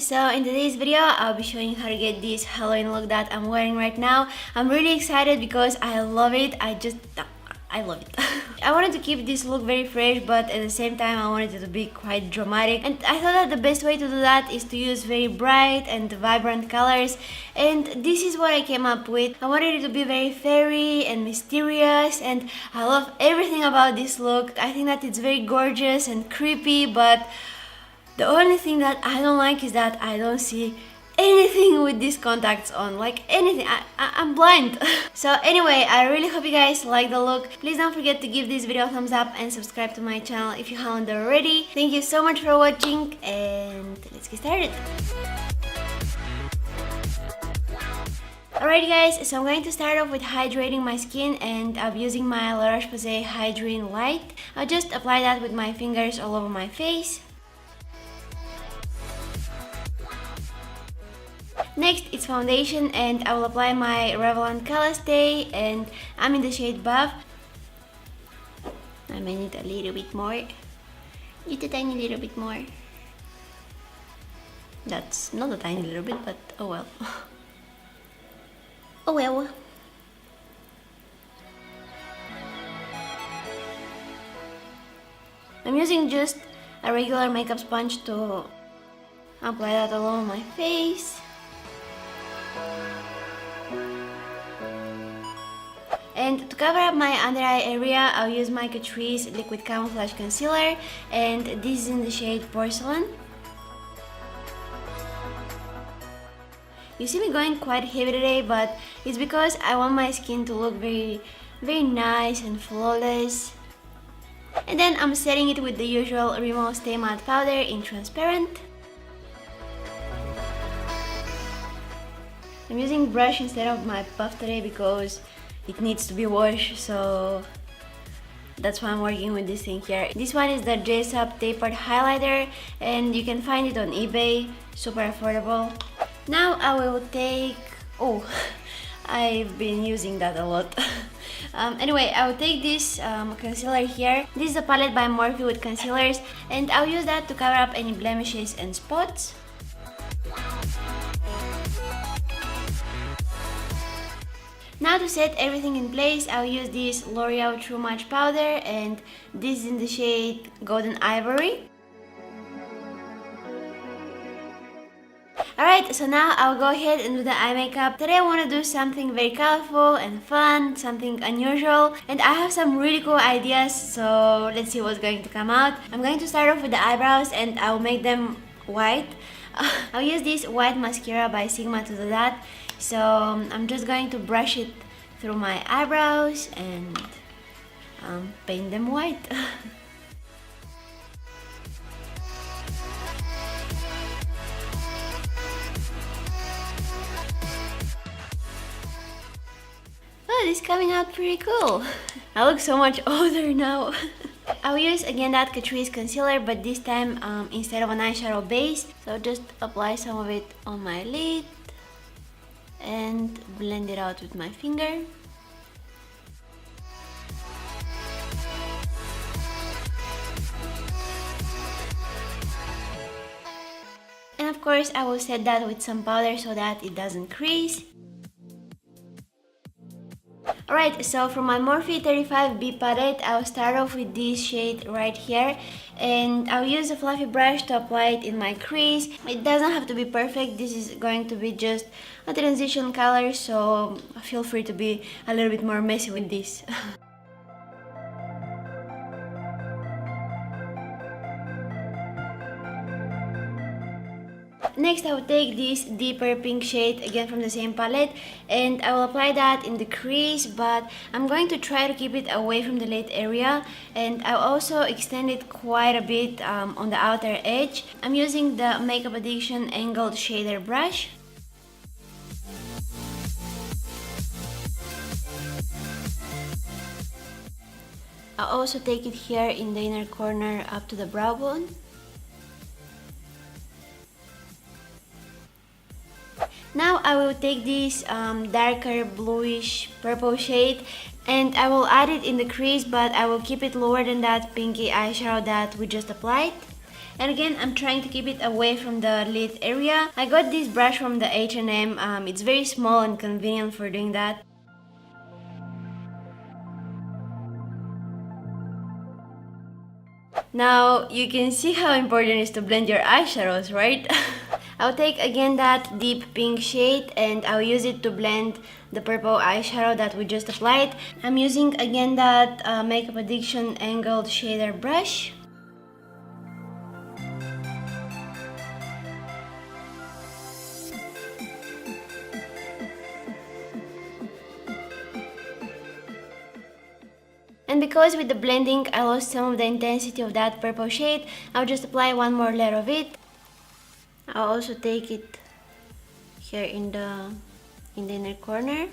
so in today's video I'll be showing you how to get this Halloween look that I'm wearing right now. I'm really excited because I love it. I love it. I wanted to keep this look very fresh, but at the same time I wanted it to be quite dramatic, and I thought that the best way to do that is to use very bright and vibrant colors, and this is what I came up with. I wanted it to be very fairy and mysterious, and I love everything about this look. I think that it's very gorgeous and creepy, but the only thing that I don't like is that I don't see anything with these contacts on, like anything. I'm blind. So anyway, I really hope you guys like the look. Please don't forget to give this video a thumbs up and subscribe to my channel if you haven't already. Thank you so much for watching, and let's get started. Alrighty guys, so I'm going to start off with hydrating my skin, and I'm using my Roche-Posay Hydreane Light. I'll just apply that with my fingers all over my face. Next, it's foundation, and I will apply my Revlon ColorStay, and I'm in the shade Buff. I may need a little bit more, just a tiny little bit more. That's not a tiny little bit, but oh well. Oh well. I'm using just a regular makeup sponge to apply that all over my face. And to cover up my under eye area, I'll use my Catrice Liquid Camouflage Concealer, and this is in the shade Porcelain. You see me going quite heavy today, but it's because I want my skin to look very nice and flawless. And then I'm setting it with the usual Rimmel Stay Matte powder in transparent. I'm using brush instead of my puff today because it needs to be washed, so that's why I'm working with this thing here. This one is the Dress Up Tapered Highlighter, and you can find it on eBay, super affordable. Now I will take... oh, I've been using that a lot. Anyway, I will take this concealer here. This is a palette by Morphe with concealers, and I'll use that to cover up any blemishes and spots. Now to set everything in place, I'll use this L'Oreal True Match powder, and this is in the shade Golden Ivory. Alright, so now I'll go ahead and do the eye makeup. Today I want to do something very colorful and fun, something unusual, and I have some really cool ideas, so let's see what's going to come out. I'm going to start off with the eyebrows, and I'll make them white. I'll use this white mascara by Sigma to do that. So I'm just going to brush it through my eyebrows and paint them white. Oh, this is coming out pretty cool. I look so much older now. I'll use again that Catrice concealer, but this time instead of an eyeshadow base. So just apply some of it on my lid and blend it out with my finger. And of course I will set that with some powder so that it doesn't crease. Alright, so for my Morphe 35B palette, I'll start off with this shade right here, and I'll use a fluffy brush to apply it in my crease. It doesn't have to be perfect, this is going to be just a transition color, so feel free to be a little bit more messy with this. Next, I will take this deeper pink shade again from the same palette, and I will apply that in the crease, but I'm going to try to keep it away from the lid area, and I'll also extend it quite a bit on the outer edge. I'm using the Makeup Addiction angled shader brush. I'll also take it here in the inner corner up to the brow bone. Now I will take this darker bluish purple shade, and I will add it in the crease, but I will keep it lower than that pinky eyeshadow that we just applied. And again, I'm trying to keep it away from the lid area. I got this brush from the H&M. It's very small and convenient for doing that. Now, you can see how important it is to blend your eyeshadows, right? I'll take again that deep pink shade and I'll use it to blend the purple eyeshadow that we just applied. I'm using again that Makeup Addiction angled shader brush. And because with the blending I lost some of the intensity of that purple shade, I'll just apply one more layer of it. I'll also take it here in the inner corner.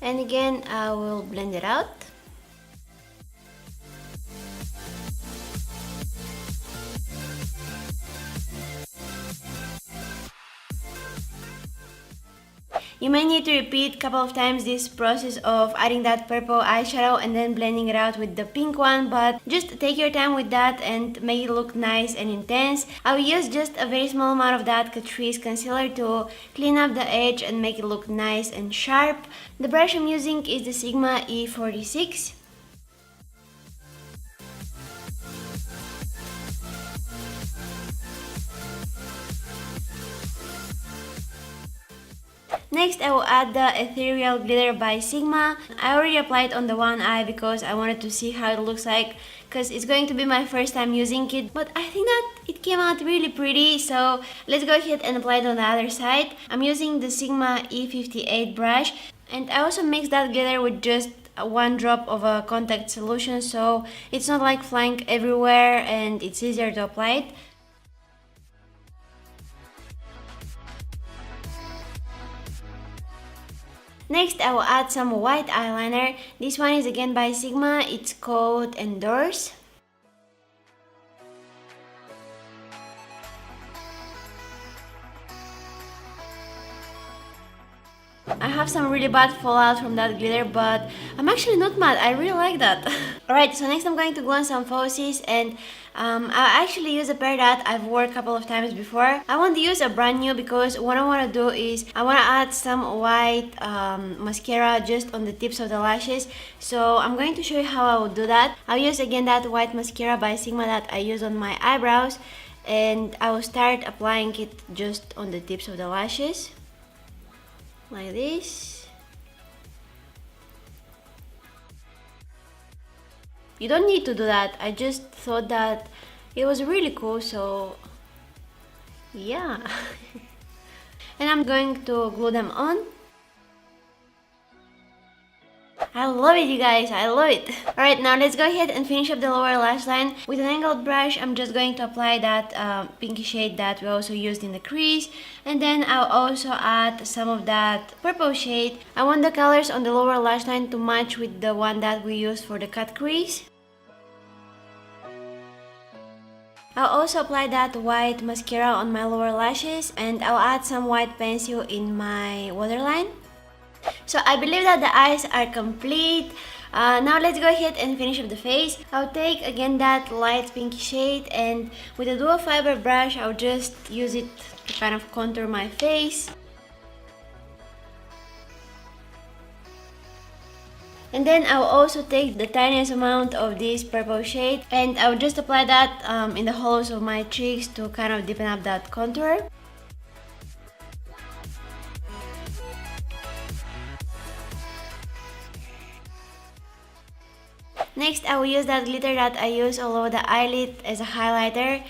And again, I will blend it out. You may need to repeat a couple of times this process of adding that purple eyeshadow and then blending it out with the pink one, but just take your time with that and make it look nice and intense. I'll use just a very small amount of that Catrice concealer to clean up the edge and make it look nice and sharp. The brush I'm using is the Sigma E46. Next, I will add the Ethereal Glitter by Sigma. I already applied on the one eye because I wanted to see how it looks like, because it's going to be my first time using it, but I think that it came out really pretty, so let's go ahead and apply it on the other side. I'm using the Sigma E58 brush, and I also mix that glitter with just one drop of a contact solution, so it's not like flying everywhere and it's easier to apply it. Next, I will add some white eyeliner. This one is again by Sigma. It's called Endorse. I have some really bad fallout from that glitter, but I'm actually not mad. I really like that. Alright, so next I'm going to glue on some falsies, and I actually use a pair that I've worn a couple of times before. I want to use a brand new because what I want to do is I want to add some white mascara just on the tips of the lashes. So I'm going to show you how I will do that. I'll use again that white mascara by Sigma that I use on my eyebrows, and I will start applying it just on the tips of the lashes. Like this. You don't need to do that. I just thought that it was really cool, so yeah. And I'm going to glue them on. I love it, you guys, I love it. Alright, now let's go ahead and finish up the lower lash line. With an angled brush, I'm just going to apply that pinky shade that we also used in the crease. And then I'll also add some of that purple shade. I want the colors on the lower lash line to match with the one that we used for the cut crease. I'll also apply that white mascara on my lower lashes, and I'll add some white pencil in my waterline. So I believe that the eyes are complete. Now let's go ahead and finish up the face. I'll take again that light pinky shade, and with a dual fiber brush I'll just use it to kind of contour my face. And then I'll also take the tiniest amount of this purple shade, and I'll just apply that in the hollows of my cheeks to kind of deepen up that contour. Next, I will use that glitter that I use all over the eyelid as a highlighter.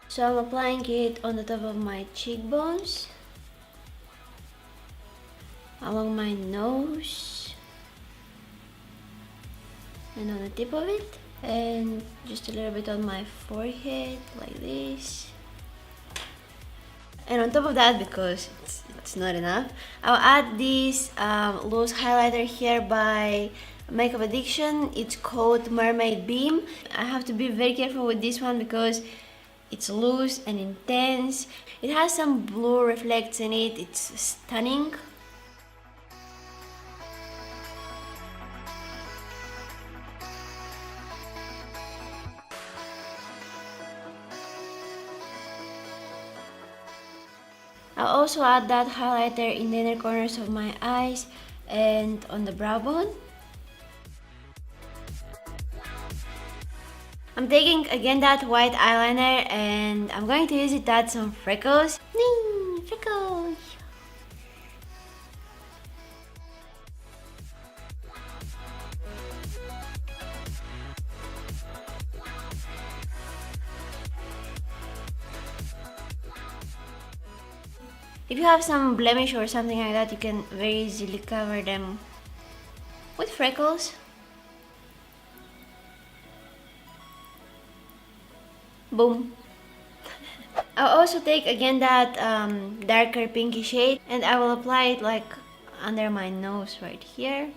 So I'm applying it on the top of my cheekbones, along my nose, and on the tip of it, and just a little bit on my forehead, like this. And on top of that, because it's not enough, I'll add this loose highlighter here by Makeup Addiction. It's called Mermaid Beam. I have to be very careful with this one because it's loose and intense. It has some blue reflects in it. It's stunning. I'll also add that highlighter in the inner corners of my eyes and on the brow bone. I'm taking again that white eyeliner and I'm going to use it to add some freckles. Freckles! If you have some blemish or something like that, you can very easily cover them with freckles. Boom. I'll also take again that darker pinky shade and I will apply it like under my nose right here.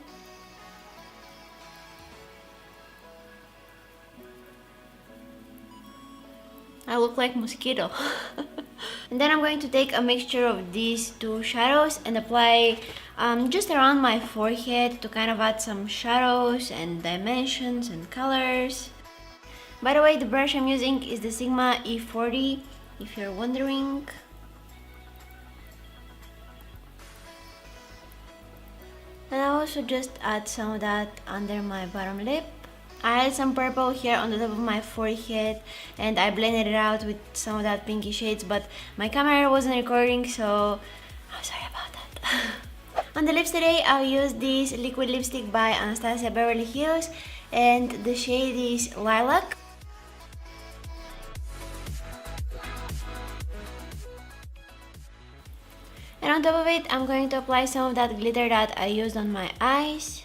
I look like mosquito. And then I'm going to take a mixture of these two shadows and apply just around my forehead to kind of add some shadows and dimensions and colors. By the way, the brush I'm using is the Sigma E40, if you're wondering. And I'll also just add some of that under my bottom lip. I added some purple here on the top of my forehead and I blended it out with some of that pinky shades, but my camera wasn't recording, so I'm sorry about that. On the lips today, I'll use this liquid lipstick by Anastasia Beverly Hills and the shade is Lilac. And on top of it, I'm going to apply some of that glitter that I used on my eyes.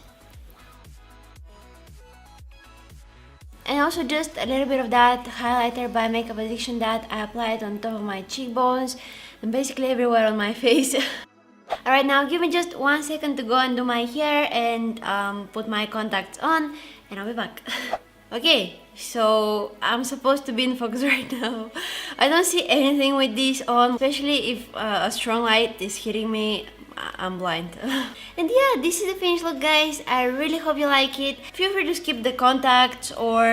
And also just a little bit of that highlighter by Makeup Addiction that I applied on top of my cheekbones and basically everywhere on my face. Alright, now give me just 1 second to go and do my hair and put my contacts on and I'll be back. Okay, so I'm supposed to be in focus right now. I don't see anything with this on, especially if a strong light is hitting me. I'm blind. And yeah, this is the finished look, guys. I really hope you like it. Feel free to skip the contacts or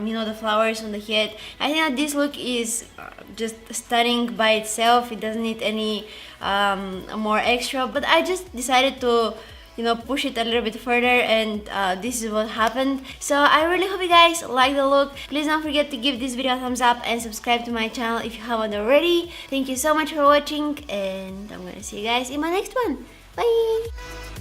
you know, the flowers on the head. I think that this look is just stunning by itself. It doesn't need any more extra, but I just decided to, you know, push it a little bit further and this is what happened. So I really hope you guys like the look. Please don't forget to give this video a thumbs up and subscribe to my channel if you haven't already. Thank you so much for watching and I'm gonna see you guys in my next one. Bye!